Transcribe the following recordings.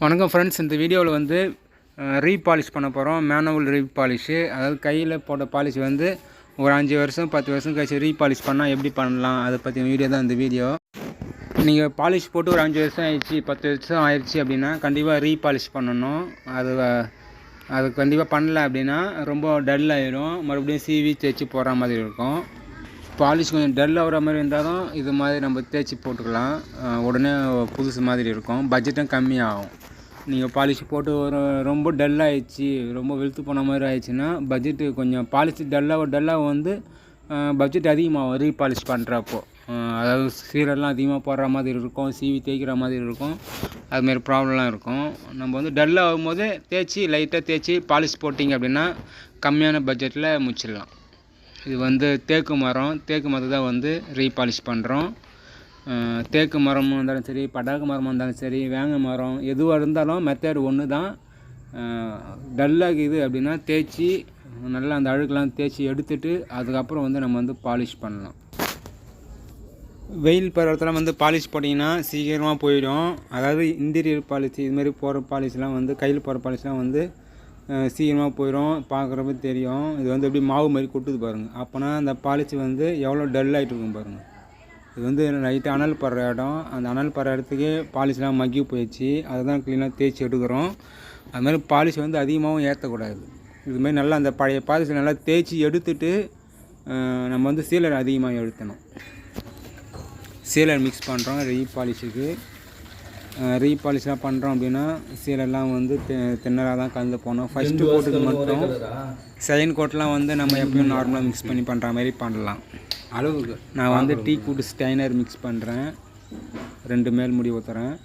வணக்கம் ஃப்ரெண்ட்ஸ், இந்த வீடியோவில் வந்து ரீபாலிஷ் பண்ண போகிறோம். மேனுவல் ரீபாலிஷு, அதாவது கையில் போட்ட பாலிஷ் வந்து ஒரு 5 வருஷம் 10 வருஷம் கழிச்சு ரீபாலிஷ் பண்ணால் எப்படி பண்ணலாம், அதை பற்றி வீடியோ தான் இந்த வீடியோ. நீங்கள் பாலிஷ் போட்டு ஒரு 5 வருஷம் ஆயிடுச்சு 10 வருஷம் ஆயிடுச்சு அப்படின்னா கண்டிப்பாக ரீபாலிஷ் பண்ணணும். அது கண்டிப்பாக பண்ணல அப்படின்னா ரொம்ப டல் ஆகிடும், மறுபடியும் சீவி தேய்ச்சி போடுற மாதிரி இருக்கும். பாலிஷ் கொஞ்சம் டல் ஆகிற மாதிரி இருந்தால் தான் இது மாதிரி நம்ம தேய்ச்சி போட்டுக்கலாம், உடனே புதுசு மாதிரி இருக்கும், பட்ஜெட்டும் கம்மியாகும். நீங்கள் பாலிஷ் போட்டு ரொம்ப டல் ஆகிடுச்சு, ரொம்ப வெளுத்து போன மாதிரி ஆயிடுச்சுன்னா பட்ஜெட்டு கொஞ்சம் பாலிஷ் டல்லாக வந்து பட்ஜெட் அதிகமாகும் ரீபாலிஷ் பண்ணுறப்போ. அதாவது சீரெல்லாம் அதிகமாக போடுற மாதிரி இருக்கும், சீவி தேய்க்கிற மாதிரி இருக்கும், அதுமாரி ப்ராப்ளம்லாம் இருக்கும். நம்ம வந்து டல் ஆகும்போது லைட்டாக தேய்ச்சி பாலிஷ் போட்டிங்க அப்படின்னா கம்மியான பட்ஜெட்டில் முடிச்சிடலாம். இது வந்து தேக்கு மரத்தை தான் வந்து ரீபாலிஷ் பண்ணுறோம். தேக்கு மரமாக இருந்தாலும் சரி, பட்டாக்கு மரமாக இருந்தாலும் சரி, வேங்க மரம் எதுவாக இருந்தாலும் மெத்தட் ஒன்று தான். டல்லாகுது அப்படின்னா தேய்ச்சி நல்லா அந்த அழுக்கெல்லாம் தேய்ச்சி எடுத்துட்டு அதுக்கப்புறம் வந்து நம்ம வந்து பாலிஷ் பண்ணலாம். வெயில் பருவத்தில் வந்து பாலிஷ் போட்டிங்கன்னா சீக்கிரமாக போயிடும். அதாவது இன்டீரியர் பாலிஷ் இதுமாரி போகிற பாலிஷ்லாம் வந்து கையில் போகிற பாலிஷ்லாம் வந்து சீக்கிரமாக போயிடும், பார்க்குறப்ப தெரியும். இது வந்து எப்படி மாவு மாதிரி கொட்டுது பாருங்கள். அப்போனா அந்த பாலிஷ் வந்து எவ்வளோ டல் ஆகிட்டு இருக்கும் பாருங்கள். இது வந்து லைட்டாக அனல் படுற இடம், அந்த அனல் படுற இடத்துக்கே பாலிஷ்லாம் மக்கி போயிடுச்சு, அதை தான் க்ளீனாக தேய்ச்சி எடுக்கிறோம். அதுமாதிரி பாலிஷ் வந்து அதிகமாகவும் ஏற்றக்கூடாது. இதுமாதிரி நல்லா அந்த பழைய பாலிஷ் நல்லா தேய்ச்சி எடுத்துட்டு நம்ம வந்து சீலர் அதிகமாக எடுத்தணும். சீலர் மிக்ஸ் பண்ணுறோம் ரீபாலிஷுக்கு. ரீபாலிஷ்லாம் பண்ணுறோம் அப்படின்னா சீலெல்லாம் வந்து தின்னராக தான் கலந்து போனோம். ஃபஸ்ட்டு கோட்டுக்கு மட்டும் செகண்ட் கோட்லாம் வந்து நம்ம எப்பயும் நார்மலாக மிக்ஸ் பண்ணி பண்ணுற மாதிரி பண்ணலாம். அளவுக்கு நான் வந்து டீ கூட்டு ஸ்டைனர் மிக்ஸ் பண்ணுறேன், 2 மேல் முடி ஊற்றுறேன்.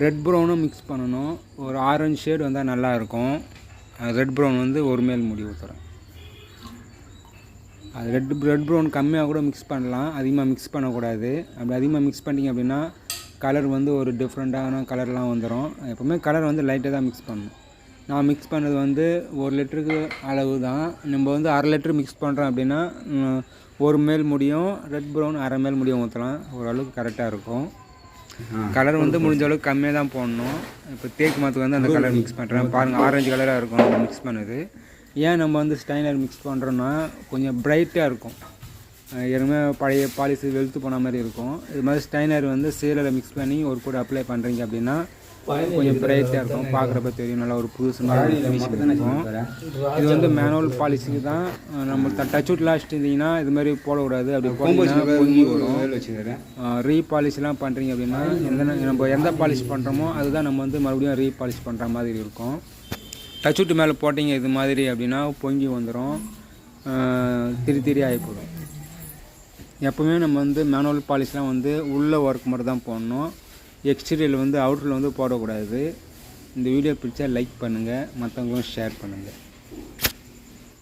ரெட் ப்ரௌனும் மிக்ஸ் பண்ணணும், ஒரு ஆரஞ்சு ஷேடு வந்தால் நல்லாயிருக்கும். ரெட் ப்ரௌன் வந்து 1 மேல் முடி ஊற்றுறேன். அது ரெட் ப்ரௌன் கம்மியாக கூட மிக்ஸ் பண்ணலாம், அதிகமாக மிக்ஸ் பண்ணக்கூடாது. அப்படி அதிகமாக மிக்ஸ் பண்ணிங்க அப்படின்னா கலர் வந்து ஒரு டிஃப்ரெண்ட்டான கலர்லாம் வந்துடும். எப்போவுமே கலர் வந்து லைட்டாக தான் மிக்ஸ் பண்ணணும். நான் மிக்ஸ் பண்ணது வந்து 1 லிட்டருக்கு அளவு தான். நம்ம வந்து 1/2 லிட்டர் மிக்ஸ் பண்ணுறோம் அப்படின்னா 1 மேல் முடியும், ரெட் ப்ரௌன் 1/2 மேல் முடியும் ஊற்றலாம், ஓரளவுக்கு கரெக்டாக இருக்கும். கலர் வந்து முடிஞ்ச அளவுக்கு கம்மியாக தான் போடணும். இப்போ தேக்கு மரத்துக்கு வந்து அந்த கலர் மிக்ஸ் பண்ணுறேன் பாருங்கள், ஆரஞ்சு கலராக இருக்கும் நம்ம மிக்ஸ் பண்ணது. ஏன் நம்ம வந்து ஸ்டைனர் மிக்ஸ் பண்ணுறோன்னா கொஞ்சம் பிரைட்டாக இருக்கும். ஏற்கனவே பழைய பாலிஷ் வெளுத்து போன மாதிரி இருக்கும். இது மாதிரி ஸ்டைனர் வந்து சீலரை மிக்ஸ் பண்ணி ஒரு கூட அப்ளை பண்ணுறீங்க அப்படின்னா கொஞ்சம் பிரைட்டாக இருக்கும், பார்க்குறப்ப தெரியும், நல்லா ஒரு புதுசு மாதிரி இருக்கும். இது வந்து மேனுவல் பாலிஷுக்கு தான். நம்ம டச் அவுட் லாஸ்ட் இருந்தீங்கன்னா இது மாதிரி போடக்கூடாது, அப்படி போட்டிங்கன்னா பொங்கி வரும். ரீபாலிஷ்லாம் பண்ணுறீங்க அப்படின்னா நம்ம எந்த பாலிஷ் பண்ணுறோமோ அதுதான் நம்ம வந்து மறுபடியும் ரீபாலிஷ் பண்ணுற மாதிரி இருக்கும். டச் அவுட் மேலே போட்டிங்க இது மாதிரி அப்படின்னா பொங்கி வந்துடும், திரி ஆகிப்போடும். எப்போவுமே நம்ம வந்து மேனுவல் பாலிஷ்லாம் வந்து உள்ள ஒர்க் மட்டும் தான் போடணும், எக்ஸ்டீரியரில் வந்து அவுட்டரில் வந்து போடக்கூடாது. இந்த வீடியோ பிடிச்சா லைக் பண்ணுங்கள், மற்றவங்களும் ஷேர் பண்ணுங்கள்.